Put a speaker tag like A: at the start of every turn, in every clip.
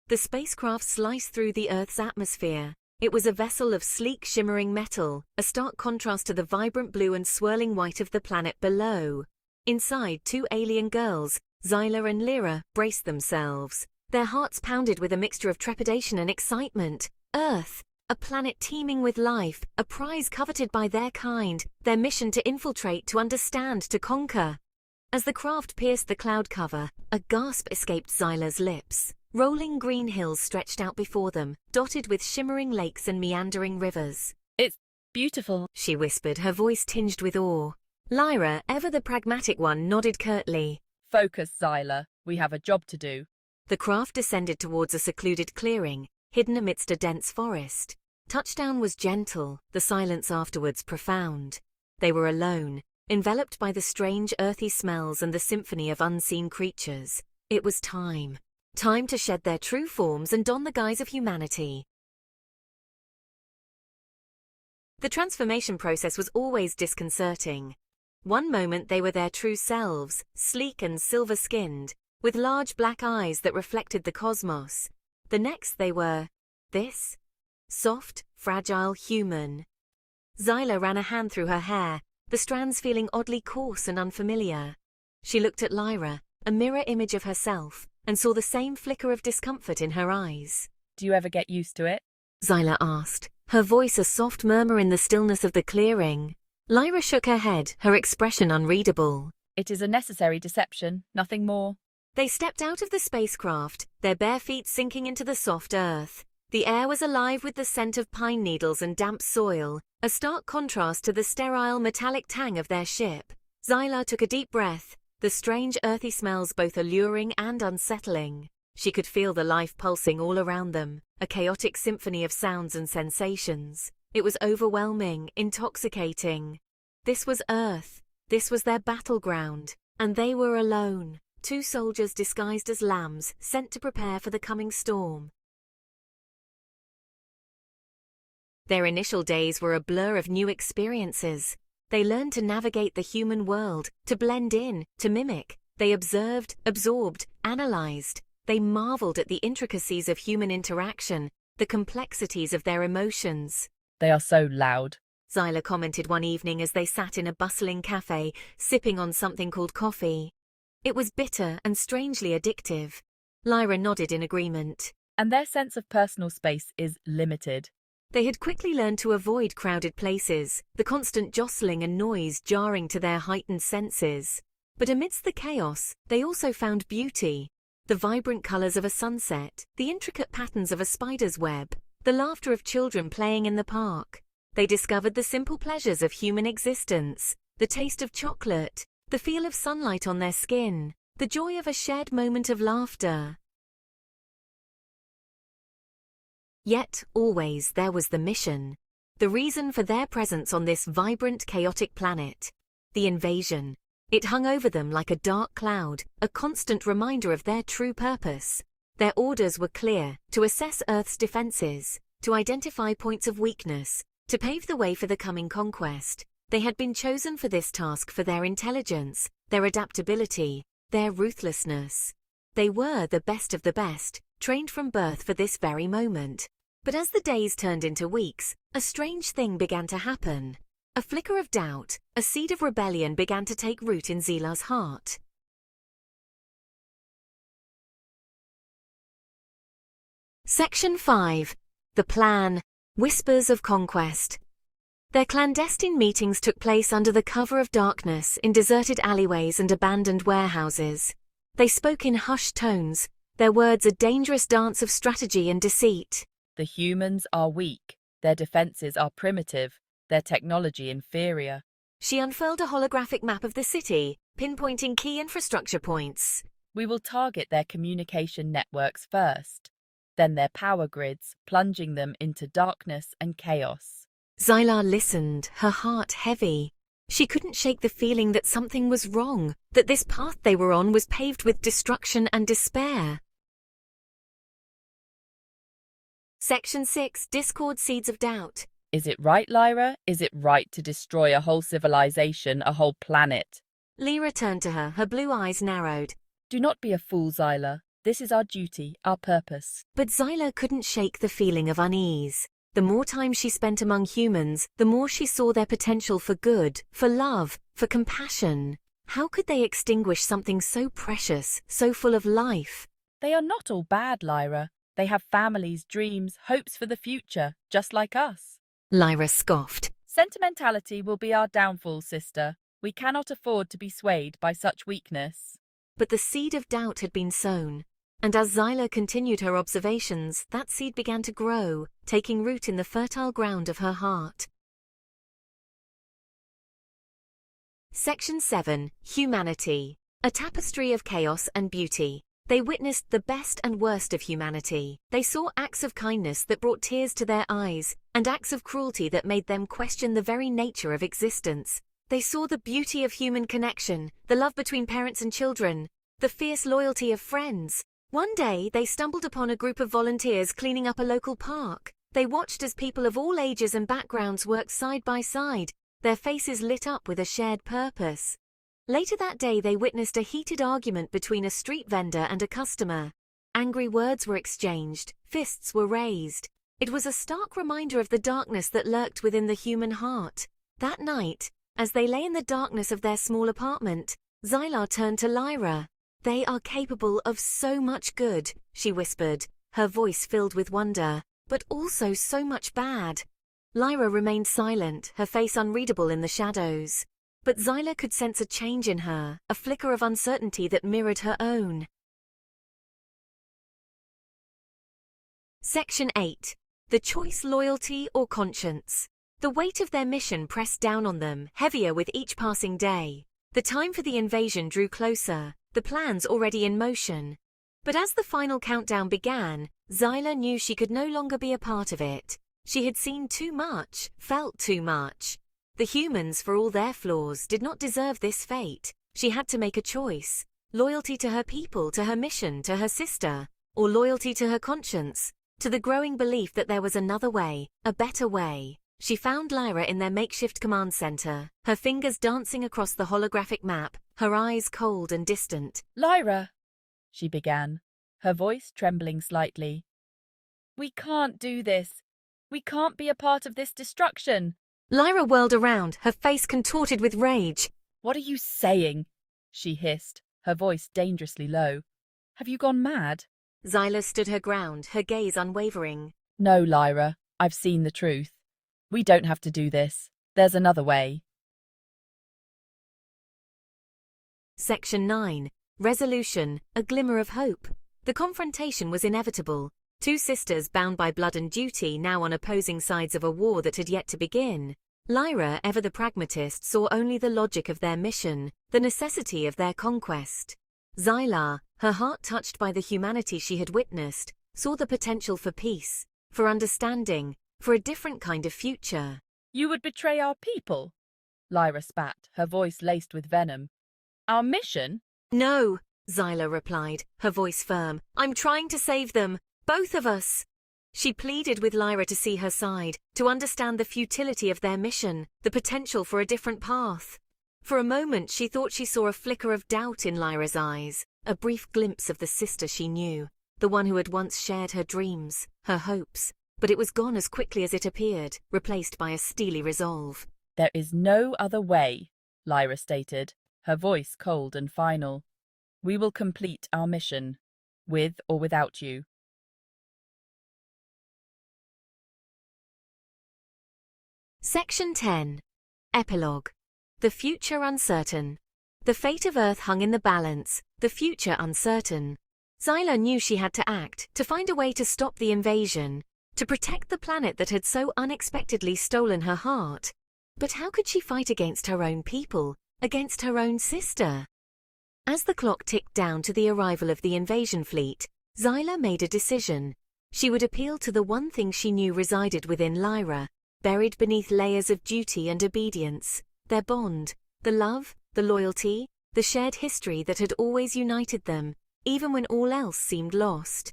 A: The spacecraft sliced through the Earth's atmosphere. It was a vessel of sleek, shimmering metal, a stark contrast to the vibrant blue and swirling white of the planet below. Inside, two alien girls, Zyla and Lyra, braced themselves. Their hearts pounded with a mixture of trepidation and excitement. Earth, a planet teeming with life, a prize coveted by their kind, their mission to infiltrate, to understand, to conquer. As the craft pierced the cloud cover, a gasp escaped Zyla's lips. Rolling green hills stretched out before them, dotted with shimmering lakes and meandering rivers.
B: "It's beautiful,"
A: she whispered, her voice tinged with awe. Lyra, ever the pragmatic one, nodded curtly.
B: "Focus, Zyla. We have a job to do."
A: The craft descended towards a secluded clearing, hidden amidst a dense forest. Touchdown was gentle, the silence afterwards profound. They were alone, enveloped by the strange earthy smells and the symphony of unseen creatures. It was time. Time to shed their true forms and don the guise of humanity. The transformation process was always disconcerting. One moment they were their true selves, sleek and silver-skinned, with large black eyes that reflected the cosmos. The next they were this: soft, fragile, human. Zyla ran a hand through her hair, the strands feeling oddly coarse and unfamiliar. She looked at Lyra, a mirror image of herself, and saw the same flicker of discomfort in her eyes.
B: "Do you ever get used to it?"
A: Zyla asked, her voice a soft murmur in the stillness of the clearing. Lyra shook her head, her expression unreadable.
B: "It is a necessary deception, nothing more."
A: They stepped out of the spacecraft, their bare feet sinking into the soft earth. The air was alive with the scent of pine needles and damp soil, a stark contrast to the sterile metallic tang of their ship. Zyla took a deep breath, the strange earthy smells both alluring and unsettling. She could feel the life pulsing all around them, a chaotic symphony of sounds and sensations. It was overwhelming, intoxicating. This was Earth. This was their battleground. And they were alone, two soldiers disguised as lambs, sent to prepare for the coming storm. Their initial days were a blur of new experiences. They learned to navigate the human world, to blend in, to mimic. They observed, absorbed, analyzed. They marveled at the intricacies of human interaction, the complexities of their emotions.
B: "They are so loud,"
A: Zyla commented one evening as they sat in a bustling cafe, sipping on something called coffee. It was bitter and strangely addictive. Lyra nodded in agreement.
B: "And their sense of personal space is limited."
A: They had quickly learned to avoid crowded places, the constant jostling and noise jarring to their heightened senses. But amidst the chaos, they also found beauty. The vibrant colors of a sunset, the intricate patterns of a spider's web, the laughter of children playing in the park. They discovered the simple pleasures of human existence, the taste of chocolate, the feel of sunlight on their skin, the joy of a shared moment of laughter. Yet, always, there was the mission. The reason for their presence on this vibrant, chaotic planet. The invasion. It hung over them like a dark cloud, a constant reminder of their true purpose. Their orders were clear: to assess Earth's defenses, to identify points of weakness, to pave the way for the coming conquest. They had been chosen for this task for their intelligence, their adaptability, their ruthlessness. They were the best of the best, trained from birth for this very moment. But as the days turned into weeks, a strange thing began to happen. A flicker of doubt, a seed of rebellion began to take root in Zyla's heart. Section 5. The Plan. Whispers of Conquest. Their clandestine meetings took place under the cover of darkness in deserted alleyways and abandoned warehouses. They spoke in hushed tones, their words a dangerous dance of strategy and deceit.
B: "The humans are weak, their defenses are primitive, their technology inferior."
A: She unfurled a holographic map of the city, pinpointing key infrastructure points.
B: "We will target their communication networks first, then their power grids, plunging them into darkness and chaos."
A: Zyla listened, her heart heavy. She couldn't shake the feeling that something was wrong, that this path they were on was paved with destruction and despair. Section 6. Discord Seeds of Doubt.
B: "Is it right, Lyra? Is it right to destroy a whole civilization, a whole planet?"
A: Lyra turned to her, her blue eyes narrowed.
B: "Do not be a fool, Zyla. This is our duty, our purpose.
A: But Zyla couldn't shake the feeling of unease. The more time she spent among humans, the more she saw their potential for good, for love, for compassion. How could they extinguish something so precious, so full of life?
B: They are not all bad, Lyra. They have families, dreams, hopes for the future, just like us.
A: Lyra scoffed.
B: Sentimentality will be our downfall, sister. We cannot afford to be swayed by such weakness.
A: But the seed of doubt had been sown, and as Zyla continued her observations, that seed began to grow, taking root in the fertile ground of her heart. Section 7. Humanity. A tapestry of chaos and beauty. They witnessed the best and worst of humanity. They saw acts of kindness that brought tears to their eyes, and acts of cruelty that made them question the very nature of existence. They saw the beauty of human connection, the love between parents and children, the fierce loyalty of friends. One day, they stumbled upon a group of volunteers cleaning up a local park. They watched as people of all ages and backgrounds worked side by side, their faces lit up with a shared purpose. Later that day, they witnessed a heated argument between a street vendor and a customer. Angry words were exchanged, fists were raised. It was a stark reminder of the darkness that lurked within the human heart. That night, as they lay in the darkness of their small apartment, Zyla turned to Lyra. "They are capable of so much good," she whispered, her voice filled with wonder, "but also so much bad." Lyra remained silent, her face unreadable in the shadows. But Zyla could sense a change in her, a flicker of uncertainty that mirrored her own. Section 8. The choice, loyalty or conscience. The weight of their mission pressed down on them, heavier with each passing day. The time for the invasion drew closer, the plans already in motion. But as the final countdown began, Zyla knew she could no longer be a part of it. She had seen too much, felt too much. The humans, for all their flaws, did not deserve this fate. She had to make a choice. Loyalty to her people, to her mission, to her sister, or loyalty to her conscience, to the growing belief that there was another way, a better way. She found Lyra in their makeshift command center, her fingers dancing across the holographic map, her eyes cold and distant.
B: "Lyra," she began, her voice trembling slightly. "We can't do this. We can't be a part of this destruction."
A: Lyra whirled around, her face contorted with rage.
B: "What are you saying?" she hissed, her voice dangerously low. "Have you gone mad?"
A: Zyla stood her ground, her gaze unwavering.
B: "No, Lyra, I've seen the truth. We don't have to do this. There's another way."
A: Section 9. Resolution, a glimmer of hope. The confrontation was inevitable. Two sisters bound by blood and duty, now on opposing sides of a war that had yet to begin. Lyra, ever the pragmatist, saw only the logic of their mission, the necessity of their conquest. Zyla, her heart touched by the humanity she had witnessed, saw the potential for peace, for understanding, for a different kind of future.
B: "You would betray our people?" Lyra spat, her voice laced with venom. "Our mission?"
A: "No," Zyla replied, her voice firm. "I'm trying to save them. Both of us." She pleaded with Lyra to see her side, to understand the futility of their mission, the potential for a different path. For a moment she thought she saw a flicker of doubt in Lyra's eyes, a brief glimpse of the sister she knew, the one who had once shared her dreams, her hopes, but it was gone as quickly as it appeared, replaced by a steely resolve.
B: "There is no other way," Lyra stated, her voice cold and final. "We will complete our mission, with or without you."
A: Section 10. Epilogue. The future uncertain. The fate of Earth hung in the balance, the future uncertain. Zyla knew she had to act, to find a way to stop the invasion, to protect the planet that had so unexpectedly stolen her heart. But how could she fight against her own people, against her own sister? As the clock ticked down to the arrival of the invasion fleet, Zyla made a decision. She would appeal to the one thing she knew resided within Lyra, buried beneath layers of duty and obedience, their bond, the love, the loyalty, the shared history that had always united them, even when all else seemed lost.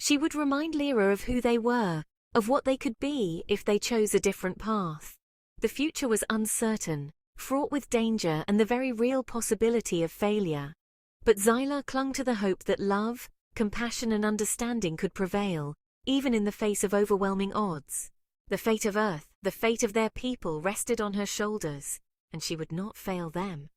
A: She would remind Lyra of who they were, of what they could be if they chose a different path. The future was uncertain, fraught with danger and the very real possibility of failure. But Zyla clung to the hope that love, Compassion and understanding could prevail, even in the face of overwhelming odds. The fate of Earth, the fate of their people rested on her shoulders, and she would not fail them.